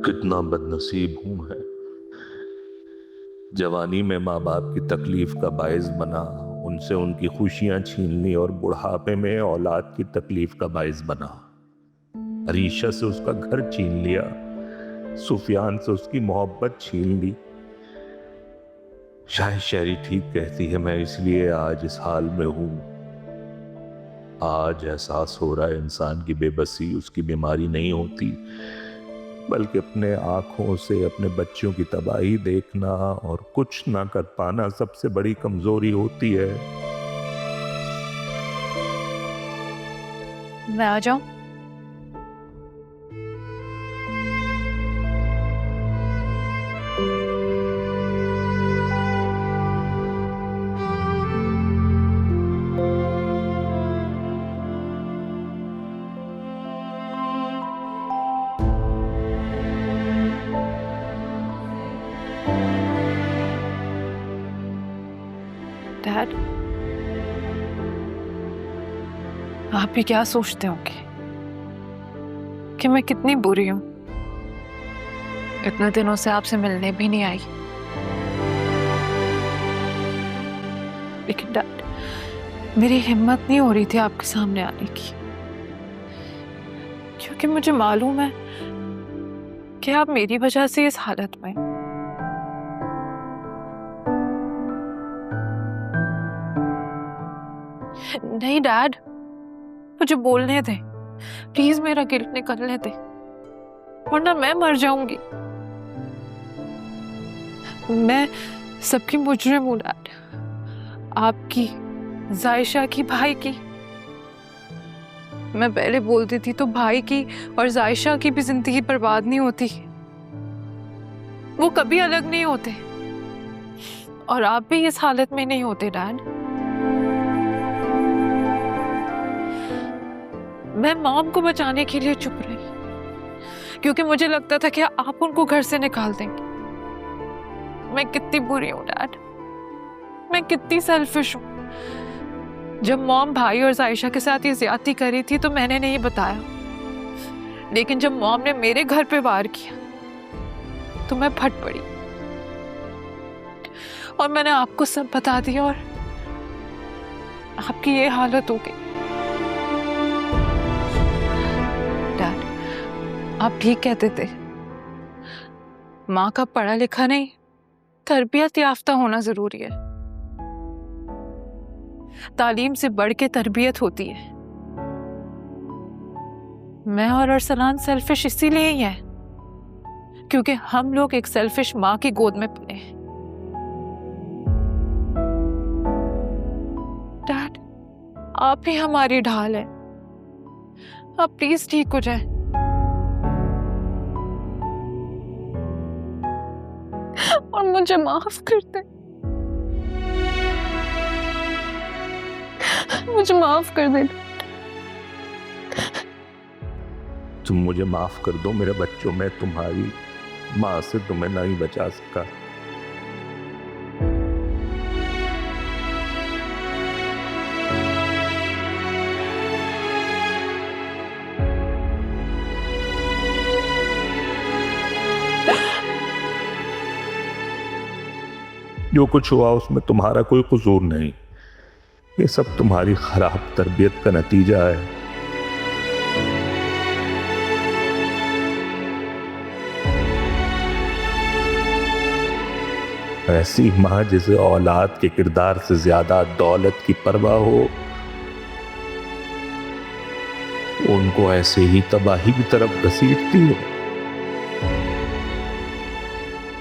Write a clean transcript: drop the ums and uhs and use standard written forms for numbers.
कितना बदनसीब हूं मैं। जवानी में माँ बाप की तकलीफ का बायस बना, उनसे उनकी खुशियां छीन ली, और बुढ़ापे में औलाद की तकलीफ का बायस बना। अरीशा से उसका घर छीन लिया, सुफियान से उसकी मोहब्बत छीन ली। शायद शायरी ठीक कहती है, मैं इसलिए आज इस हाल में हूं। आज एहसास हो रहा है इंसान की बेबसी उसकी बीमारी नहीं होती, बल्कि अपने आंखों से अपने बच्चों की तबाही देखना और कुछ ना कर पाना सबसे बड़ी कमजोरी होती है। मैं आ जाऊं? डैड, आप भी क्या सोचते होंगे कि मैं कितनी बुरी हूं। इतने दिनों से आपसे मिलने भी नहीं आई। लेकिन डैड, मेरी हिम्मत नहीं हो रही थी आपके सामने आने की, क्योंकि मुझे मालूम है कि आप मेरी वजह से इस हालत में हैं। नहीं डैड, मुझे बोलने दे प्लीज, मेरा गिल्ट निकलने दे, वरना मैं मर जाऊंगी। मैं सबकी मुजरिम हूं डैड, आपकी, जायशा की, भाई की। मैं पहले बोलती थी तो भाई की और जायशा की भी जिंदगी बर्बाद नहीं होती, वो कभी अलग नहीं होते, और आप भी इस हालत में नहीं होते डैड। मैं मॉम को बचाने के लिए चुप रही, क्योंकि मुझे लगता था कि आप उनको घर से निकाल देंगे। मैं कितनी बुरी हूं डैड, मैं कितनी सेल्फिश हूं। जब मॉम भाई और जायशा के साथ ये ज्यादती करी थी तो मैंने नहीं बताया, लेकिन जब मॉम ने मेरे घर पे वार किया तो मैं फट पड़ी और मैंने आपको सब बता दिया, और आपकी ये हालत हो गई। डैड, आप ठीक कहते थे, माँ का पढ़ा लिखा नहीं, तरबियत याफ्ता होना जरूरी है। तालीम से बढ़ के तरबियत होती है। मैं और अरसलान सेल्फिश इसीलिए ही है क्योंकि हम लोग एक सेल्फिश माँ की गोद में पले हैं। डैड, आप ही हमारी ढाल है, आप प्लीज ठीक हो जाए। और मुझे माफ कर दे, मुझे माफ कर दे। तुम मुझे माफ कर दो मेरे बच्चों, मैं तुम्हारी माँ से तुम्हें नहीं बचा सका। जो कुछ हुआ उसमें तुम्हारा कोई कसूर नहीं, ये सब तुम्हारी खराब तरबियत का नतीजा है। ऐसी माँ जिसे औलाद के किरदार से ज्यादा दौलत की परवाह हो, उनको ऐसे ही तबाही की तरफ घसीटती है।